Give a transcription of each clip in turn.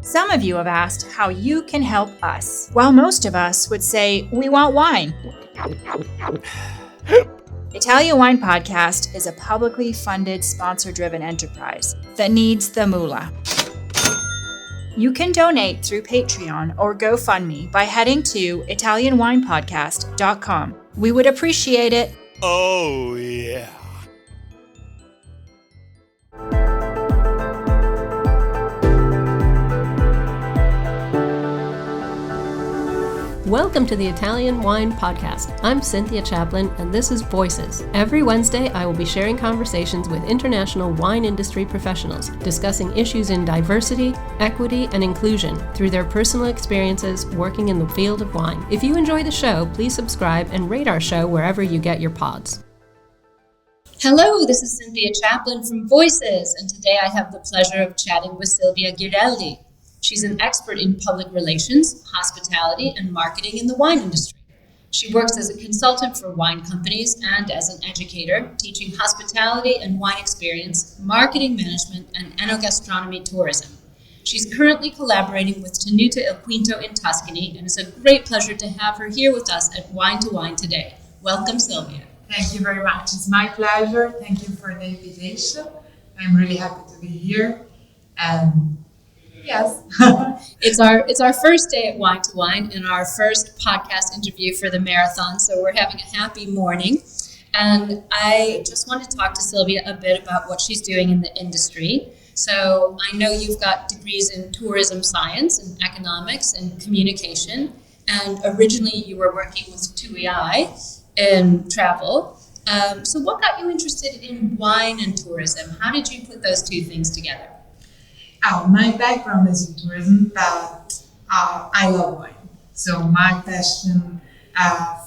Some of you have asked how you can help us, while most of us would say we want wine. Italian Wine Podcast is a publicly funded, sponsor-driven enterprise that needs the moolah. You can donate through Patreon or GoFundMe by heading to ItalianWinePodcast.com. We would appreciate it. Oh, yeah. Welcome to the Italian Wine Podcast. I'm Cynthia Chaplin, and this is Voices. Every Wednesday, I will be sharing conversations with international wine industry professionals, discussing issues in diversity, equity, and inclusion through their personal experiences working in the field of wine. If you enjoy the show, please subscribe and rate our show wherever you get your pods. Hello, this is Cynthia Chaplin from Voices, and today I have the pleasure of chatting with Silvia Ghirelli. She's an expert in public relations, hospitality, and marketing in the wine industry. She works as a consultant for wine companies and as an educator, teaching hospitality and wine experience, marketing management, and enogastronomy tourism. She's currently collaborating with Tenuta Il Quinto in Tuscany, and it's a great pleasure to have her here with us at Wine to Wine today. Welcome, Silvia. Thank you very much. It's my pleasure. Thank you for the invitation. I'm really happy to be here. Yes. It's our first day at Wine to Wine and our first podcast interview for the marathon, so we're having a happy morning. And I just want to talk to Silvia a bit about what she's doing in the industry. So I know you've got degrees in tourism science and economics and communication, and originally you were working with TUI in travel. So what got you interested in wine and tourism? How did you put those two things together? My background is in tourism, but I love wine. So my passion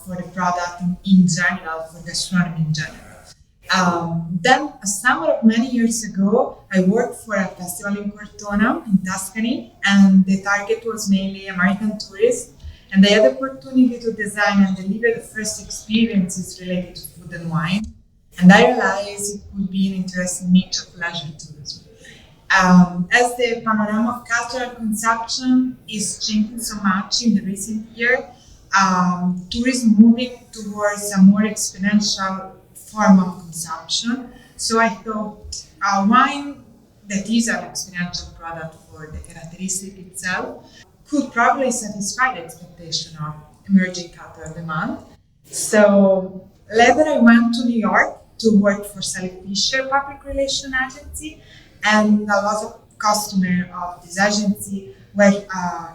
for the product in general, for gastronomy in general. Then a summer of many years ago, I worked for a festival in Cortona in Tuscany, and the target was mainly American tourists. And I had the opportunity to design and deliver the first experiences related to food and wine. And I realized it would be an interesting niche of leisure tourism. As the panorama of cultural consumption is changing so much in the recent year, tourism moving towards a more exponential form of consumption. So I thought wine, that is an exponential product for the characteristic itself, could probably satisfy the expectation of emerging cultural demand. So later I went to New York to work for Sally Fisher Public Relations Agency, and a lot of customers of this agency were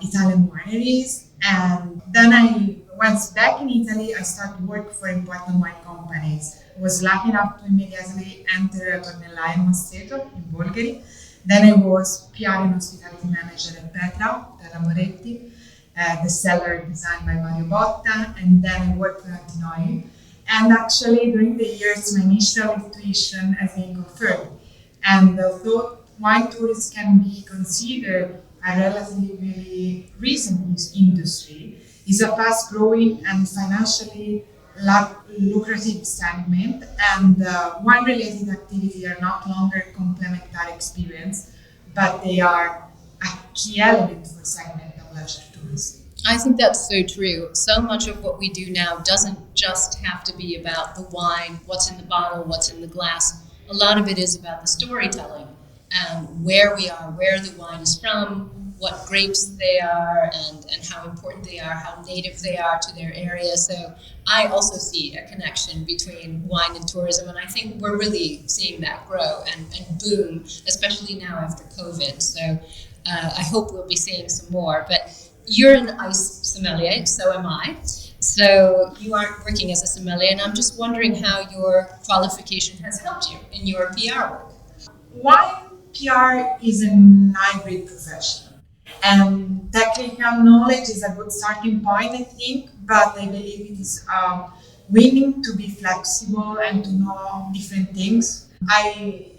Italian wineries. And then once back in Italy, I started work for important wine companies. I was lucky enough to immediately enter Tornella and Masseto in Bulgaria. Then I was PR and hospitality manager at Petra Moretti, the cellar designed by Mario Botta, and then I worked for Antinori. And actually, during the years, my initial intuition has been confirmed. And although wine tourism can be considered a relatively recent industry, is a fast-growing and financially lucrative segment, and wine-related activities are not longer complementary experience, but they are a key element for segment of leisure tourism. I think that's so true. So much of what we do now doesn't just have to be about the wine, what's in the bottle, what's in the glass. A lot of it is about the storytelling and where we are, where the wine is from, what grapes they are, and how important they are, how native they are to their area. So I also see a connection between wine and tourism, and I think we're really seeing that grow and boom, especially now after COVID. So I hope we'll be seeing some more. But you're an ice sommelier, so am I. So you aren't working as a sommelier, and I'm just wondering how your qualification has helped you in your PR work. Wine PR is an hybrid profession, and technical knowledge is a good starting point, I think, but I believe it is willing to be flexible and to know different things. I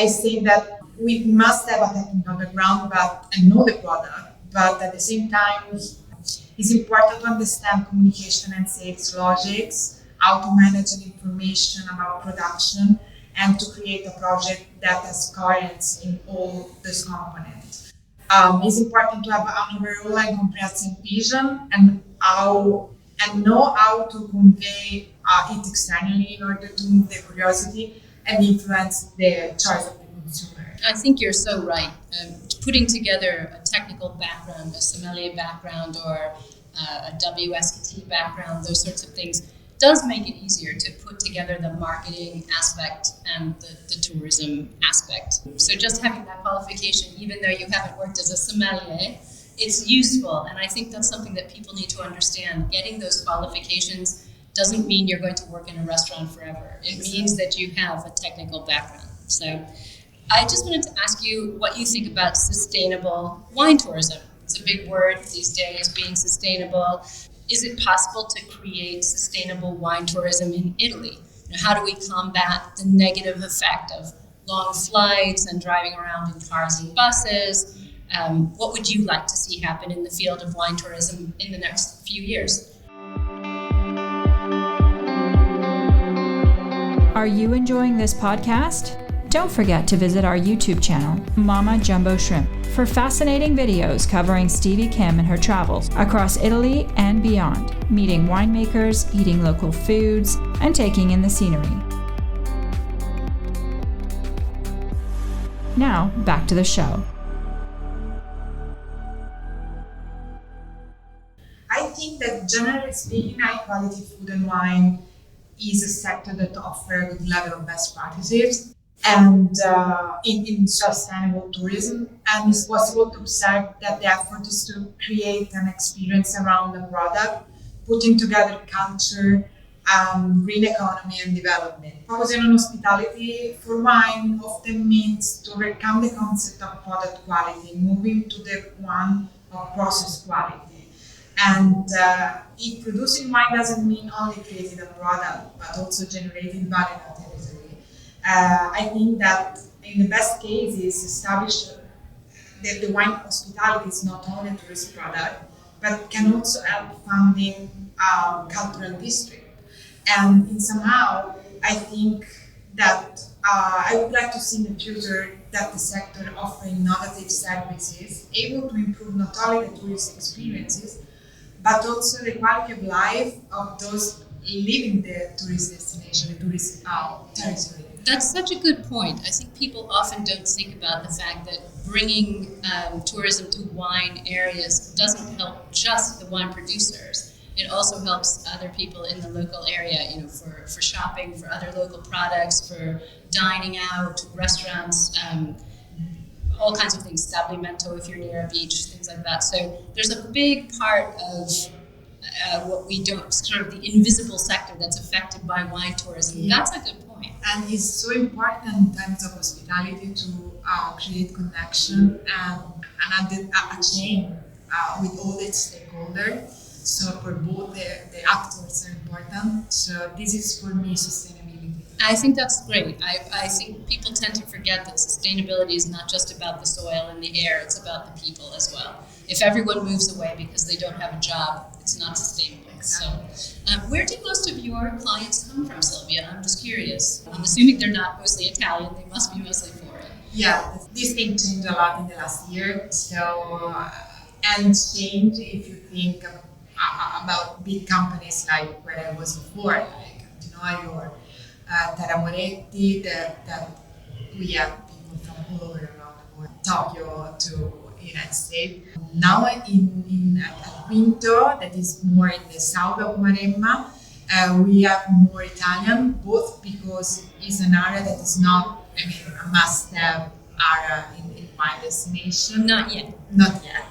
say that we must have a technical background and know the product, but at the same time, it's important to understand communication and sales logics, how to manage information about production, and to create a project that has coherence in all those components. It's important to have an overall and comprehensive vision and know how to convey it externally in order to move the curiosity and influence the choice of the consumer. I think you're so right. Putting together a technical background, a sommelier background, or a WSET background, those sorts of things, does make it easier to put together the marketing aspect and the tourism aspect. So just having that qualification, even though you haven't worked as a sommelier, it's useful. And I think that's something that people need to understand. Getting those qualifications doesn't mean you're going to work in a restaurant forever. It means that you have a technical background. So I just wanted to ask you what you think about sustainable wine tourism. It's a big word these days, being sustainable. Is it possible to create sustainable wine tourism in Italy? How do we combat the negative effect of long flights and driving around in cars and buses? What would you like to see happen in the field of wine tourism in the next few years? Are you enjoying this podcast? Don't forget to visit our YouTube channel, Mama Jumbo Shrimp, for fascinating videos covering Stevie Kim and her travels across Italy and beyond, meeting winemakers, eating local foods, and taking in the scenery. Now, back to the show. I think that generally speaking, high quality food and wine is a sector that offers a good level of best practices and in sustainable tourism, and it's possible to observe that the effort is to create an experience around the product, putting together culture, green economy and development. Focusing on hospitality for wine often means to overcome the concept of product quality, moving to the one of process quality. And if producing wine doesn't mean only creating a product, but also generating value in a territory. I think that in the best cases, establish that the wine hospitality is not only a tourist product, but can also help funding cultural district. And in somehow, I think that I would like to see in the future that the sector offer innovative services able to improve not only the tourist experiences, but also the quality of life of those living the tourist destination, the tourist territory. That's such a good point. I think people often don't think about the fact that bringing tourism to wine areas doesn't help just the wine producers. It also helps other people in the local area, for shopping, for other local products, for dining out, restaurants, all kinds of things, stabilimento if you're near a beach, things like that. So there's a big part of what we don't, sort of the invisible sector that's affected by wine tourism. Yeah. That's a good point. And it's so important in terms of hospitality to create connection and a chain with all its stakeholders. So for both the actors are important. So this is for me sustainability. I think that's great. I think people tend to forget that sustainability is not just about the soil and the air, it's about the people as well. If everyone moves away because they don't have a job, it's not sustainable. Exactly. So, where do most of your clients come from, Silvia? I'm just curious. I'm assuming they're not mostly Italian, they must be mostly foreign. Yeah, this thing changed a lot in the last year. So, and change if you think about big companies like where I was before, like Antinoi or Terra Moretti, that we have people from all over around the world, Tokyo to United States. Now in Quinto, that is more in the south of Maremma, we have more Italian, both because it's an area that is not, a must-have area in wine destination. Not yet,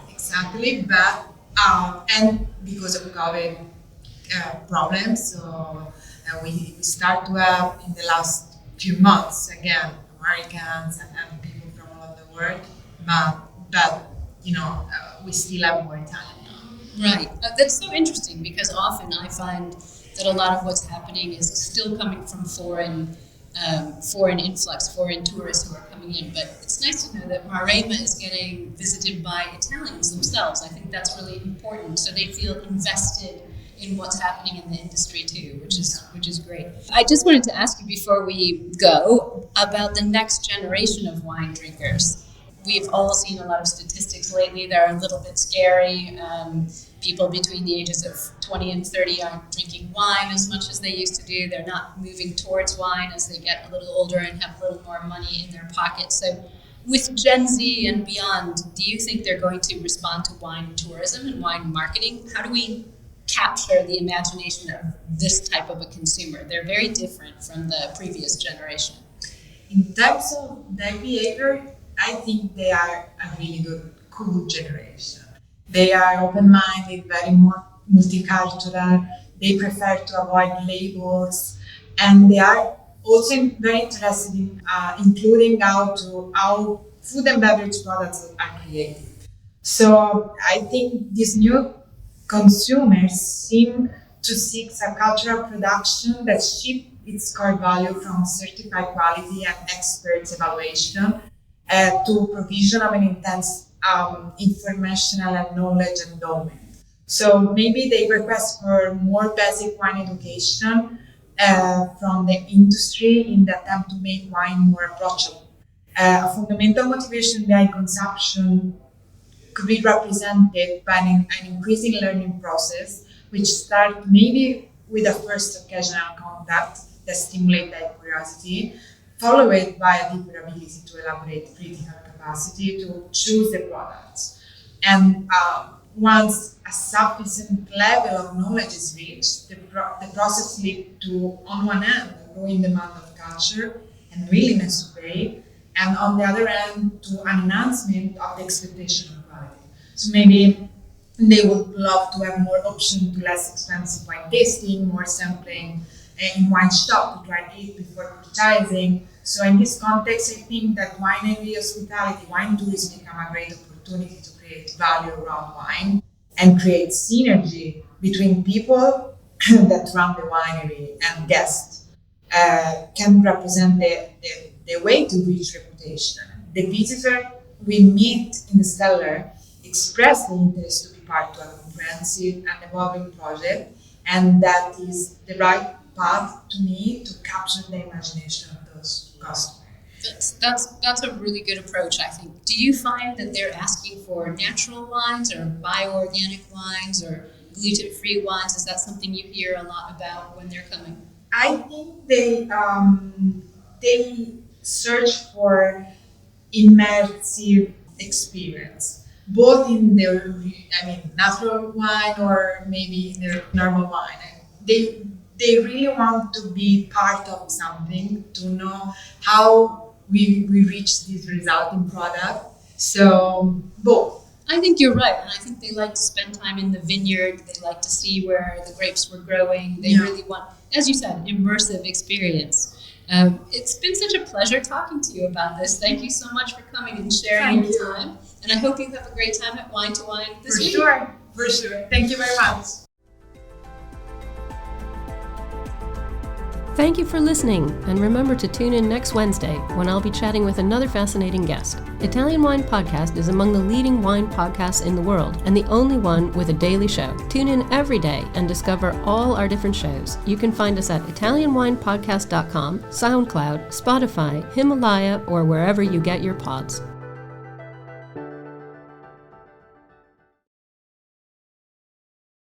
exactly, but and because of COVID problems, so we start to have in the last few months again Americans and people from all over the world, but we still have more Italian now. Right, that's so interesting because often I find that a lot of what's happening is still coming from foreign influx, foreign tourists who are coming in. But it's nice to know that Maremma is getting visited by Italians themselves. I think that's really important. So they feel invested in what's happening in the industry too, which is great. I just wanted to ask you before we go about the next generation of wine drinkers. we've all seen a lot of statistics lately that are a little bit scary. People between the ages of 20 and 30 aren't drinking wine as much as they used to do. They're not moving towards wine as they get a little older and have a little more money in their pocket. So with Gen Z and beyond, do you think they're going to respond to wine tourism and wine marketing? How do we capture the imagination of this type of a consumer? They're very different from the previous generation. In terms of their behavior, I think they are a really good, cool generation. They are open-minded, very more multicultural. They prefer to avoid labels, and they are also very interested in including how food and beverage products are created. So I think these new consumers seem to seek a cultural production that shifts its core value from certified quality and experts evaluation to provision of an intense informational and knowledge endowment. So maybe they request for more basic wine education from the industry in the attempt to make wine more approachable. A fundamental motivation behind consumption could be represented by an increasing learning process, which starts maybe with a first occasional contact that stimulates that curiosity, followed by a deeper ability to elaborate critical capacity to choose the products. And once a sufficient level of knowledge is reached, the process leads to, on one hand, a growing demand of culture and willingness to pay, and on the other hand, to an enhancement of the expectation of quality. So maybe they would love to have more options to less expensive wine tasting, more sampling in wine shop to try it before purchasing. So in this context, I think that winery hospitality, wine tourism become a great opportunity to create value around wine and create synergy between people that run the winery and guests. Can represent the way to reach reputation. The visitor we meet in the cellar express the interest to be part of a comprehensive and evolving project, and that is the right path to me to capture the imagination of those customers. That's a really good approach, I think. Do you find that they're asking for natural wines or bioorganic wines or gluten-free wines? Is that something you hear a lot about when they're coming? I think they search for immersive experience, both in their natural wine or maybe in their normal wine. They really want to be part of something, to know how we reach this resulting product. So both. I think you're right, and I think they like to spend time in the vineyard. They like to see where the grapes were growing. They really want, as you said, immersive experience. It's been such a pleasure talking to you about this. Thank you so much for coming and sharing your time. And I hope you have a great time at Wine to Wine this week. For sure. Thank you very much. Thank you for listening, and remember to tune in next Wednesday when I'll be chatting with another fascinating guest. Italian Wine Podcast is among the leading wine podcasts in the world and the only one with a daily show. Tune in every day and discover all our different shows. You can find us at ItalianWinePodcast.com, SoundCloud, Spotify, Himalaya, or wherever you get your pods.